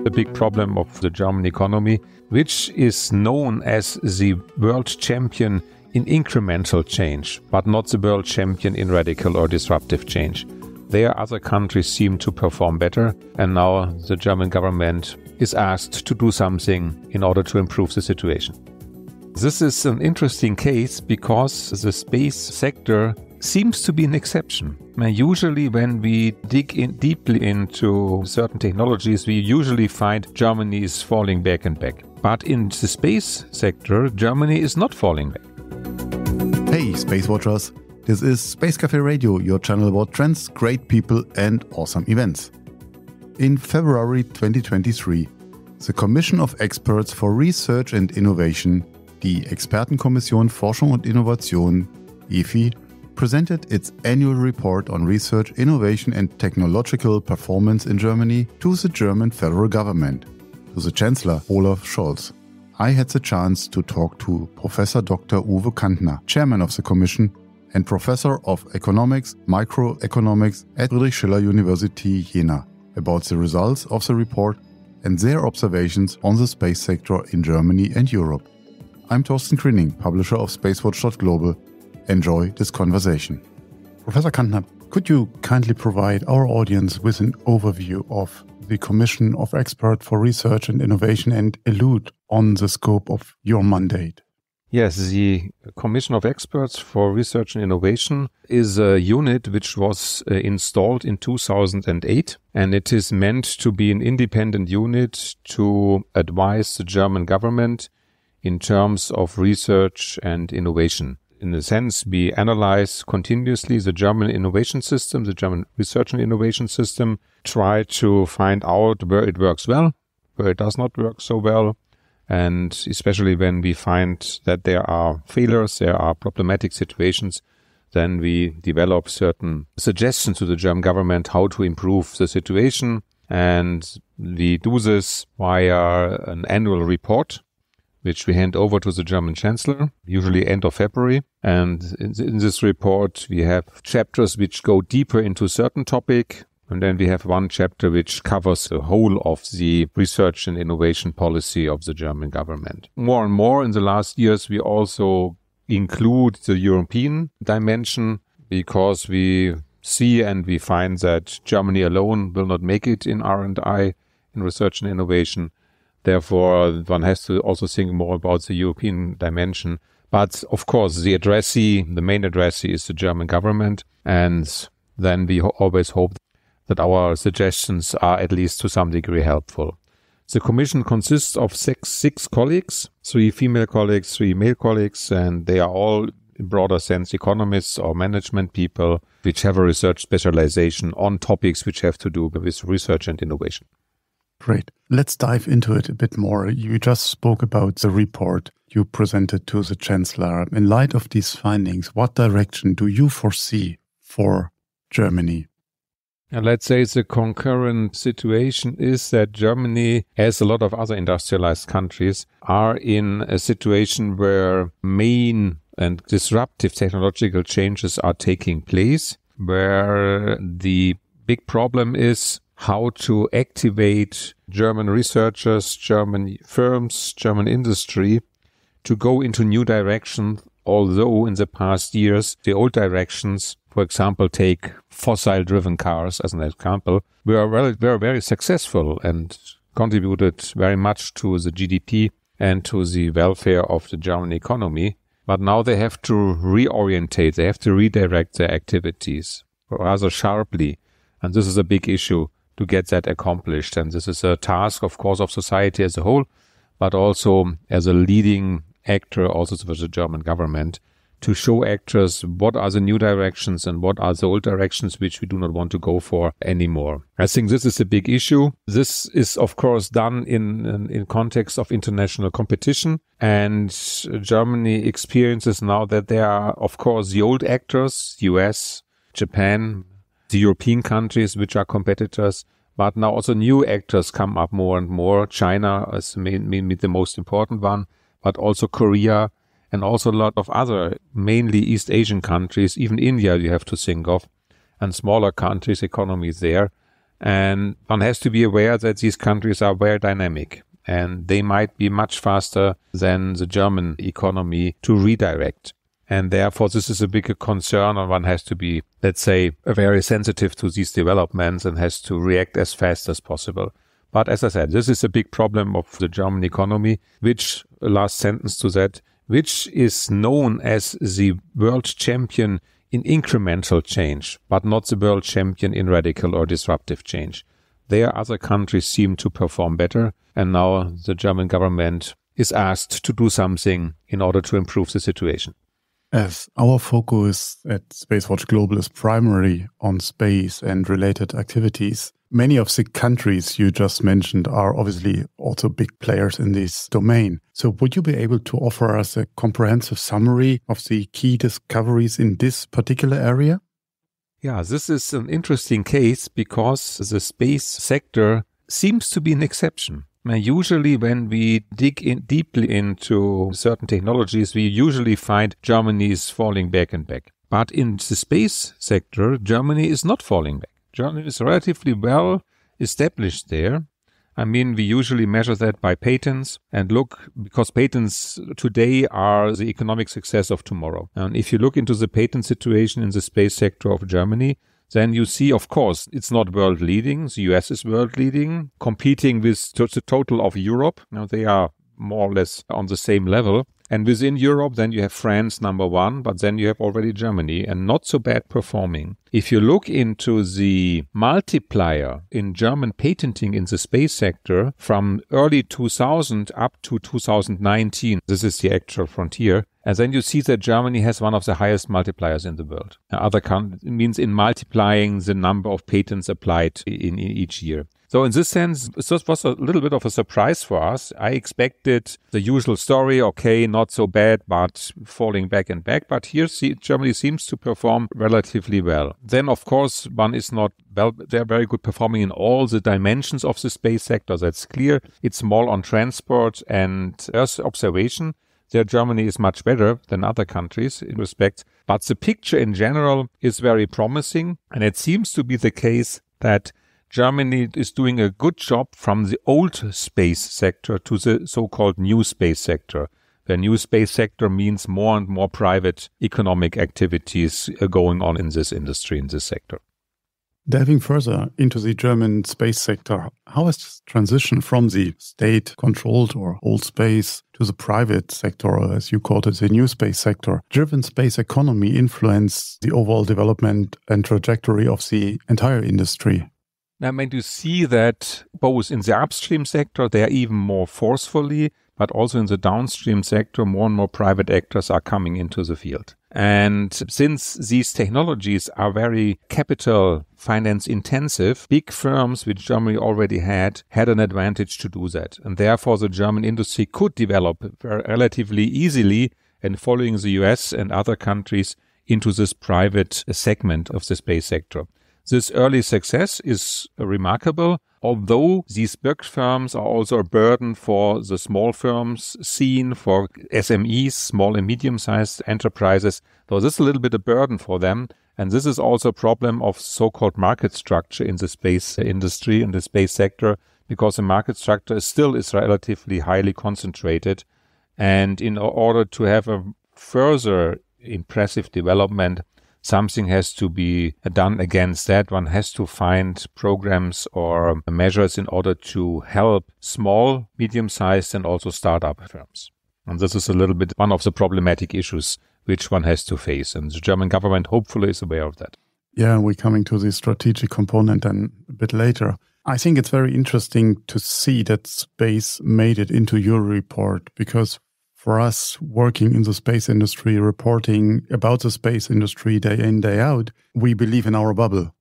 The big problem of the German economy, which is known as the world champion in incremental change, but not the world champion in radical or disruptive change. There, other countries seem to perform better, and now the German government is asked to do something in order to improve the situation. This is an interesting case because the space sector seems to be an exception. Usually when we dig in deeply into certain technologies, we usually find Germany is falling back and back. But in the space sector, Germany is not falling back. Hey, SpaceWatchers! This is Space Café Radio, your channel about trends, great people and awesome events. In February 2023, the Commission of Experts for Research and Innovation, die Expertenkommission Forschung und Innovation, EFI, presented its annual report on research, innovation and technological performance in Germany to the German federal government, to the Chancellor Olaf Scholz. I had the chance to talk to Professor Dr. Uwe Cantner, Chairman of the Commission and Professor of Economics, Microeconomics at Friedrich Schiller University Jena, about the results of the report and their observations on the space sector in Germany and Europe. I'm Thorsten Krinning, publisher of SpaceWatch.Global. Enjoy this conversation. Professor Cantner, could you kindly provide our audience with an overview of the Commission of Experts for Research and Innovation and allude on the scope of your mandate? Yes, the Commission of Experts for Research and Innovation is a unit which was installed in 2008, and it is meant to be an independent unit to advise the German government in terms of research and innovation. In a sense, we analyze continuously the German innovation system, the German research and innovation system, try to find out where it works well, where it does not work so well, and especially when we find that there are failures, there are problematic situations, then we develop certain suggestions to the German government how to improve the situation, and we do this via an annual report, which we hand over to the German Chancellor, usually end of February. And in this report, we have chapters which go deeper into a certain topic. And then we have one chapter which covers the whole of the research and innovation policy of the German government. More and more in the last years, we also include the European dimension because we see and we find that Germany alone will not make it in R&I, in research and innovation. Therefore, one has to also think more about the European dimension. But of course, the main addressee is the German government. And then we always hope that our suggestions are at least to some degree helpful. The commission consists of six colleagues, 3 female colleagues, 3 male colleagues, and they are all, in broader sense, economists or management people which have a research specialization on topics which have to do with research and innovation. Great. Let's dive into it a bit more. You just spoke about the report you presented to the Chancellor. In light of these findings, what direction do you foresee for Germany? And let's say the concurrent situation is that Germany, as a lot of other industrialized countries, are in a situation where main and disruptive technological changes are taking place, where the big problem is how to activate German researchers, German firms, German industry to go into new directions, although in the past years, the old directions, for example, take fossil-driven cars as an example, were very successful and contributed very much to the GDP and to the welfare of the German economy. But now they have to reorientate, they have to redirect their activities rather sharply. And this is a big issue to get that accomplished. And this is a task, of course, of society as a whole, but also as a leading actor, also for the German government, to show actors what are the new directions and what are the old directions which we do not want to go for anymore. I think this is a big issue. This is, of course, done in context of international competition. And Germany experiences now that there are, of course, the old actors, US, Japan, the European countries which are competitors, but now also new actors come up more and more. China is maybe the most important one, but also Korea and also a lot of other, mainly East Asian countries, even India you have to think of, and smaller countries, economies there. And one has to be aware that these countries are very dynamic and they might be much faster than the German economy to redirect. And therefore, this is a bigger concern, and one has to be, let's say, very sensitive to these developments and has to react as fast as possible. But as I said, this is a big problem of the German economy, which, last sentence to that, which is known as the world champion in incremental change, but not the world champion in radical or disruptive change. There, other countries seem to perform better, and now the German government is asked to do something in order to improve the situation. As our focus at SpaceWatch.Global is primarily on space and related activities, many of the countries you just mentioned are obviously also big players in this domain. So would you be able to offer us a comprehensive summary of the key discoveries in this particular area? Yeah, this is an interesting case because the space sector seems to be an exception. Usually when we dig in deeply into certain technologies, we usually find Germany is falling back and back. But in the space sector, Germany is not falling back. Germany is relatively well established there. I mean, we usually measure that by patents and look, because patents today are the economic success of tomorrow. And if you look into the patent situation in the space sector of Germany, then you see, of course, it's not world leading. The US is world leading, competing with the total of Europe. Now they are more or less on the same level. And within Europe, then you have France number one, but then you have already Germany, and not so bad performing. If you look into the multiplier in German patenting in the space sector from early 2000 up to 2019, this is the actual frontier, and then you see that Germany has one of the highest multipliers in the world. Other countries means in multiplying the number of patents applied in each year. So in this sense, this was a little bit of a surprise for us. I expected the usual story, okay, not so bad, but falling back and back. But here Germany seems to perform relatively well. Then, of course, one is not well, they're very good performing in all the dimensions of the space sector. That's clear. It's more on transport and Earth observation. There, Germany is much better than other countries in respect. But the picture in general is very promising. And it seems to be the case that Germany is doing a good job from the old space sector to the so-called new space sector. The new space sector means more and more private economic activities going on in this industry, in this sector. Diving further into the German space sector, how has this transition from the state-controlled or old space to the private sector, or as you called it, the new space sector, driven space economy influenced the overall development and trajectory of the entire industry? I mean, you see that both in the upstream sector, they are even more forcefully, but also in the downstream sector, more and more private actors are coming into the field. And since these technologies are very capital finance intensive, big firms, which Germany already had an advantage to do that. And therefore, the German industry could develop relatively easily and following the US and other countries into this private segment of the space sector. This early success is remarkable, although these big firms are also a burden for the small firms seen, for SMEs, small and medium-sized enterprises. So this is a little bit a burden for them. And this is also a problem of so-called market structure in the space industry, in the space sector, because the market structure is relatively highly concentrated. And in order to have a further impressive development, something has to be done against that. One has to find programs or measures in order to help small, medium-sized and also startup firms. And this is a little bit one of the problematic issues which one has to face. And the German government hopefully is aware of that. Yeah, we're coming to the strategic component then a bit later. I think it's very interesting to see that space made it into your report, because for us working in the space industry, reporting about the space industry day in, day out, we believe in our bubble.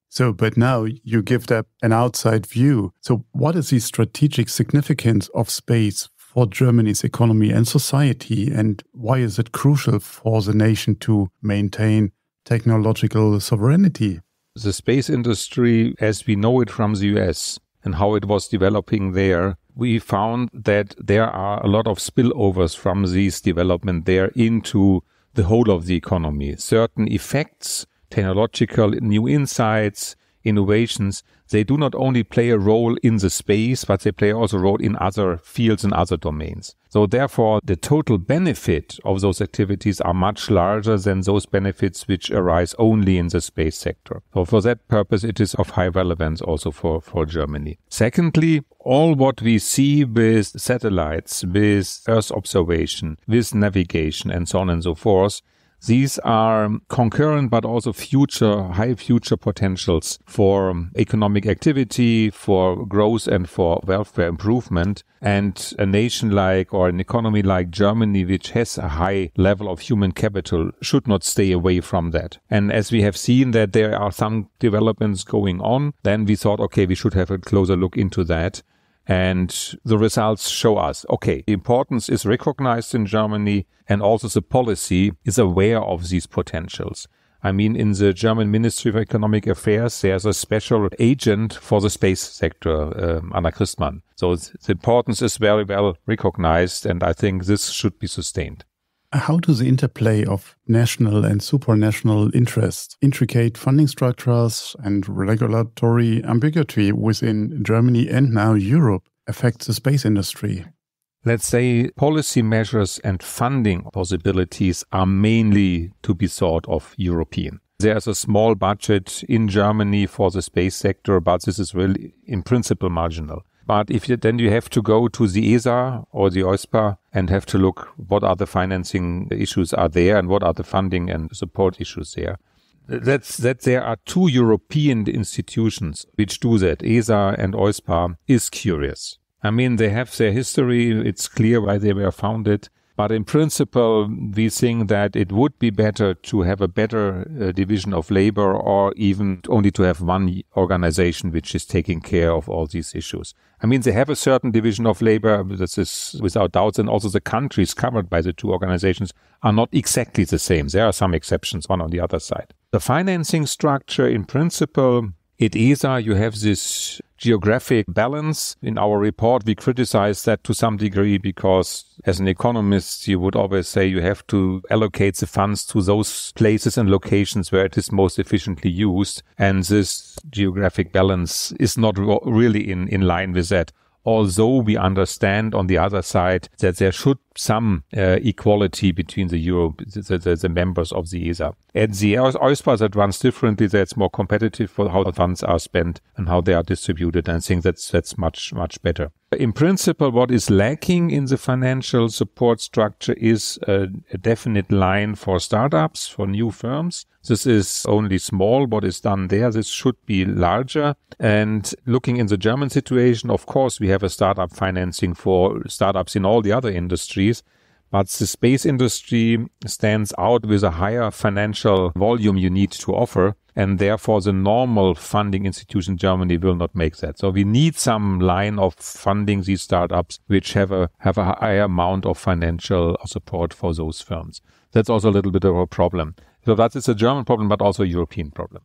So, but now you give that an outside view. So what is the strategic significance of space for Germany's economy and society? And why is it crucial for the nation to maintain technological sovereignty? The space industry, as we know it from the US and how it was developing there, we found that there are a lot of spillovers from this development there into the whole of the economy. Certain effects, technological new insights, innovations, they do not only play a role in the space, but they play also a role in other fields and other domains. So therefore, the total benefit of those activities are much larger than those benefits which arise only in the space sector. So for that purpose, it is of high relevance also for Germany. Secondly, all what we see with satellites, with Earth observation, with navigation, and so on and so forth, these are concurrent but also high future potentials for economic activity, for growth and for welfare improvement. And a nation like or an economy like Germany, which has a high level of human capital, should not stay away from that. And as we have seen that there are some developments going on, then we thought, okay, we should have a closer look into that. And the results show us, okay, the importance is recognized in Germany, and also the policy is aware of these potentials. I mean, in the German Ministry of Economic Affairs, there's a special agent for the space sector, Anna Christmann. So the importance is very well recognized, and I think this should be sustained. How does the interplay of national and supranational interests, intricate funding structures and regulatory ambiguity within Germany and now Europe affect the space industry? Let's say policy measures and funding possibilities are mainly to be thought of European. There's a small budget in Germany for the space sector, but this is really in principle marginal. But then you have to go to the ESA or the OISPA and have to look what are the financing issues are there and what are the funding and support issues there. That there are two European institutions which do that, ESA and OISPA, is curious. I mean, they have their history. It's clear why they were founded. But in principle, we think that it would be better to have a better division of labor, or even only to have one organization which is taking care of all these issues. I mean, they have a certain division of labor, this is without doubt, and also the countries covered by the two organizations are not exactly the same. There are some exceptions, one on the other side. The financing structure, in principle, at ESA, you have this geographic balance. In our report, we criticize that to some degree because as an economist, you would always say you have to allocate the funds to those places and locations where it is most efficiently used. And this geographic balance is not really in line with that. Although we understand on the other side that there should some equality between the members of the ESA. At the OISPA, that runs differently. That's more competitive for how the funds are spent and how they are distributed. And I think that's much, much better. In principle, what is lacking in the financial support structure is a definite line for startups, for new firms. This is only small. What is done there, this should be larger. And looking in the German situation, of course, we have a startup financing for startups in all the other industries. But the space industry stands out with a higher financial volume you need to offer. And therefore, the normal funding institution in Germany will not make that. So we need some line of funding these startups which have a higher amount of financial support for those firms. That's also a little bit of a problem. So that is a German problem, but also a European problem.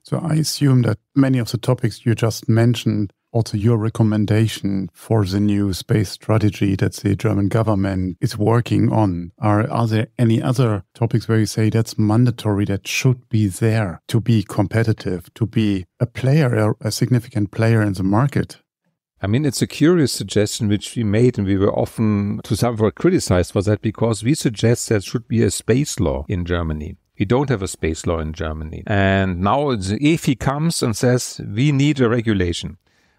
So I assume that many of the topics you just mentioned, also your recommendation for the new space strategy that the German government is working on, are there any other topics where you say that's mandatory, that should be there to be competitive, to be a player, a significant player in the market? I mean, it's a curious suggestion which we made, and we were often to some extent criticized for that because we suggest there should be a space law in Germany. We don't have a space law in Germany. And now the EFI comes and says we need a regulation.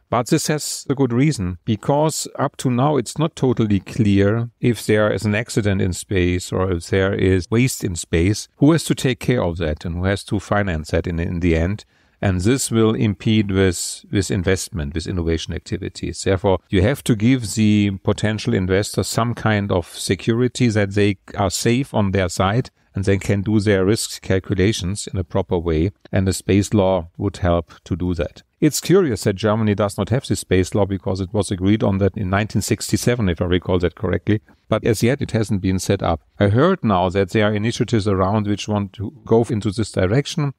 But this has a good reason, because up to now it's not totally clear if there is an accident in space or if there is waste in space, who has to take care of that and who has to finance that in the end. And this will impede with investment, with innovation activities. Therefore, you have to give the potential investors some kind of security that they are safe on their side and they can do their risk calculations in a proper way. And the space law would help to do that. It's curious that Germany does not have this space law because it was agreed on that in 1967, if I recall that correctly. But as yet, it hasn't been set up. I heard now that there are initiatives around which want to go into this direction,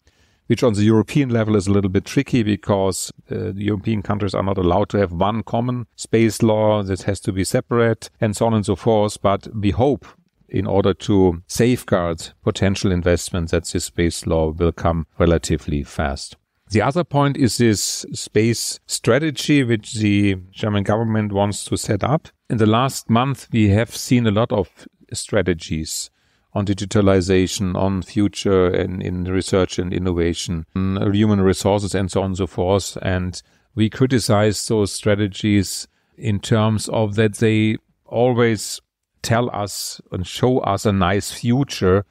which on the European level is a little bit tricky because the European countries are not allowed to have one common space law that has to be separate and so on and so forth. But we hope, in order to safeguard potential investments, that this space law will come relatively fast. The other point is this space strategy, which the German government wants to set up. In the last month, we have seen a lot of strategies on digitalization, on future and in research and innovation, on human resources and so on and so forth. And we criticize those strategies in terms of that they always tell us and show us a nice future.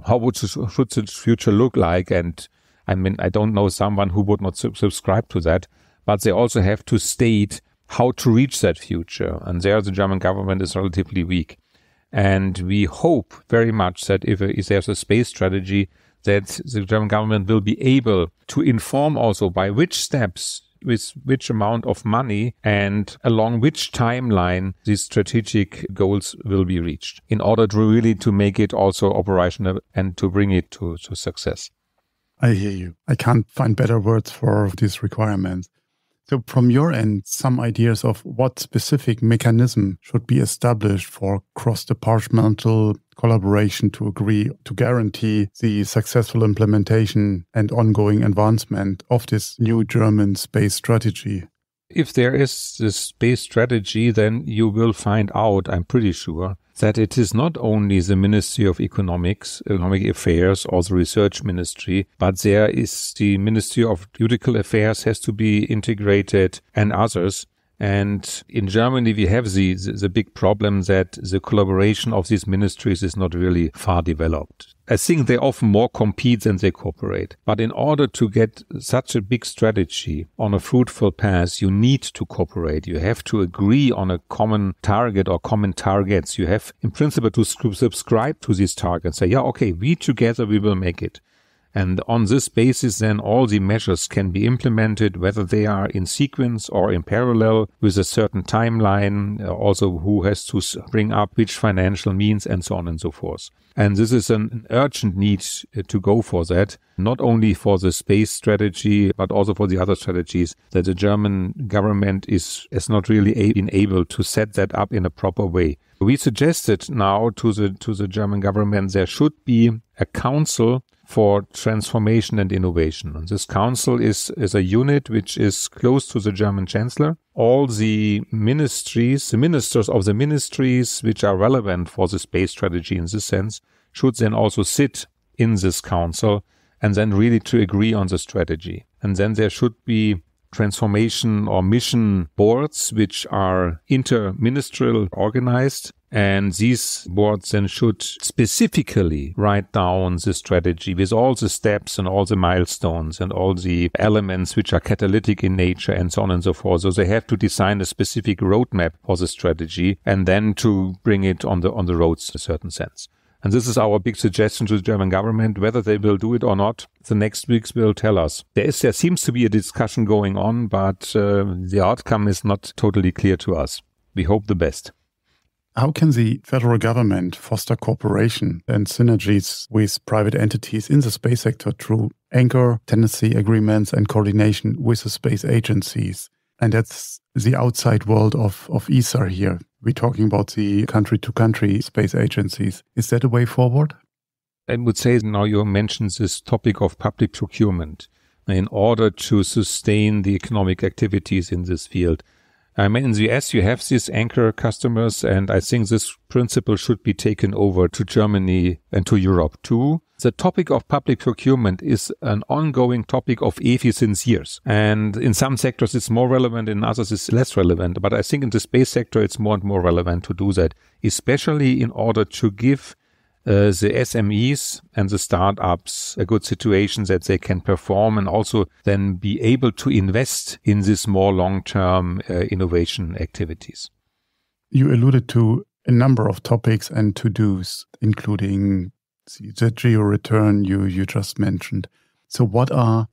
Should the future look like? And I mean, I don't know someone who would not subscribe to that, but they also have to state how to reach that future. And there the German government is relatively weak. And we hope very much that if there's a space strategy, that the German government will be able to inform also by which steps, with which amount of money and along which timeline these strategic goals will be reached in order to really to make it also operational and to bring it to success. I hear you. I can't find better words for these requirements. So from your end, some ideas of what specific mechanism should be established for cross-departmental collaboration to agree to guarantee the successful implementation and ongoing advancement of this new German space strategy? If there is this space strategy, then you will find out, I'm pretty sure, that it is not only the Ministry of Economic Affairs or the Research Ministry, but there is the Ministry of Judicial Affairs has to be integrated and others. And in Germany, we have the big problem that the collaboration of these ministries is not really far developed. I think they often more compete than they cooperate. But in order to get such a big strategy on a fruitful path, you need to cooperate. You have to agree on a common target or common targets. You have, in principle, to subscribe to these targets. Say, yeah, okay, we together, we will make it. And on this basis, then all the measures can be implemented, whether they are in sequence or in parallel with a certain timeline, also who has to bring up which financial means and so on and so forth. And this is an urgent need to go for that, not only for the space strategy, but also for the other strategies that the German government has not really been able to set that up in a proper way. We suggested now to the German government there should be a council for transformation and innovation. And this council is a unit which is close to the German Chancellor. All the ministries, the ministers of the ministries which are relevant for the space strategy in this sense, should then also sit in this council and then really to agree on the strategy. And then there should be transformation or mission boards which are interministerial organized. And these boards then should specifically write down the strategy with all the steps and all the milestones and all the elements which are catalytic in nature and so on and so forth. So they have to design a specific roadmap for the strategy and then to bring it on the roads in a certain sense. And this is our big suggestion to the German government. Whether they will do it or not, the next weeks will tell us. There seems to be a discussion going on, but the outcome is not totally clear to us. We hope the best. How can the federal government foster cooperation and synergies with private entities in the space sector through anchor tenancy agreements and coordination with the space agencies? And that's the outside world of ESA here. We're talking about the country-to-country space agencies. Is that a way forward? I would say now you mentioned this topic of public procurement in order to sustain the economic activities in this field. I mean, in the US, you have these anchor customers, and I think this principle should be taken over to Germany and to Europe too. The topic of public procurement is an ongoing topic of EFI since years. And in some sectors, it's more relevant, in others, it's less relevant. But I think in the space sector, it's more and more relevant to do that, especially in order to give the SMEs and the startups a good situation that they can perform and also then be able to invest in these more long-term innovation activities. You alluded to a number of topics and to-dos, including the geo-return you just mentioned. So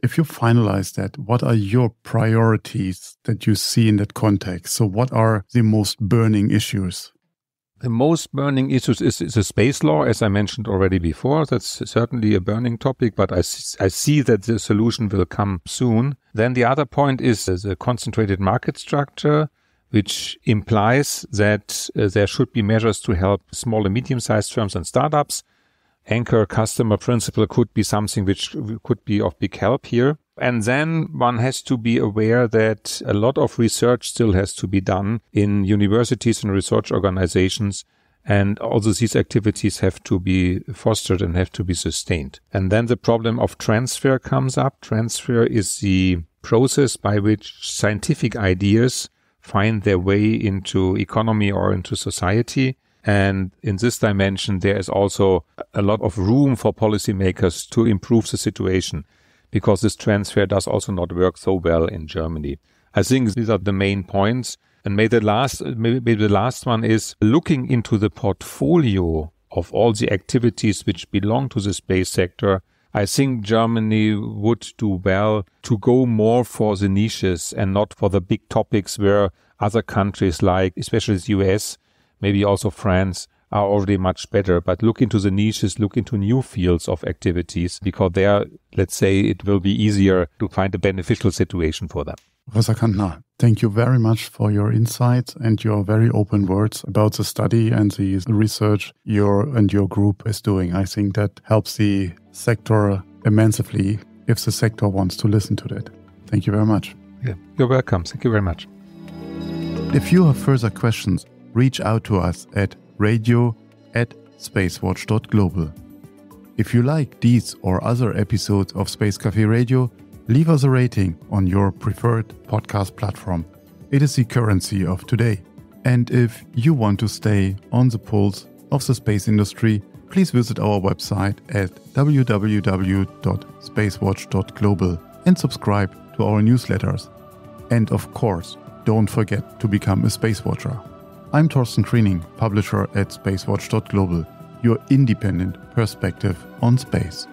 if you finalize that, what are your priorities that you see in that context? So what are the most burning issues? The most burning issues is the space law, as I mentioned already before. That's certainly a burning topic, but I see that the solution will come soon. Then the other point is the concentrated market structure, which implies that there should be measures to help small and medium-sized firms and startups. anchor customer principle could be something which could be of big help here. And then one has to be aware that a lot of research still has to be done in universities and research organizations. And also these activities have to be fostered and have to be sustained. And then the problem of transfer comes up. Transfer is the process by which scientific ideas find their way into economy or into society. And in this dimension, there is also a lot of room for policymakers to improve the situation, because this transfer does also not work so well in Germany. I think these are the main points. And maybe the last one is looking into the portfolio of all the activities which belong to the space sector. I think Germany would do well to go more for the niches and not for the big topics where other countries like, especially the US, maybe also France, are already much better. But look into the niches, look into new fields of activities, because there, let's say, it will be easier to find a beneficial situation for them. Professor Cantner, thank you very much for your insights and your very open words about the study and the research your group is doing. I think that helps the sector immensely if the sector wants to listen to that. Thank you very much. Yeah, you're welcome. Thank you very much. If you have further questions, reach out to us at radio@SpaceWatch.Global. If you like these or other episodes of Space Café Radio, leave us a rating on your preferred podcast platform. It is the currency of today. And if you want to stay on the pulse of the space industry, please visit our website at www.SpaceWatch.Global and subscribe to our newsletters. And of course, don't forget to become a Space Watcher. I'm Thorsten Kriening, publisher at SpaceWatch.Global, your independent perspective on space.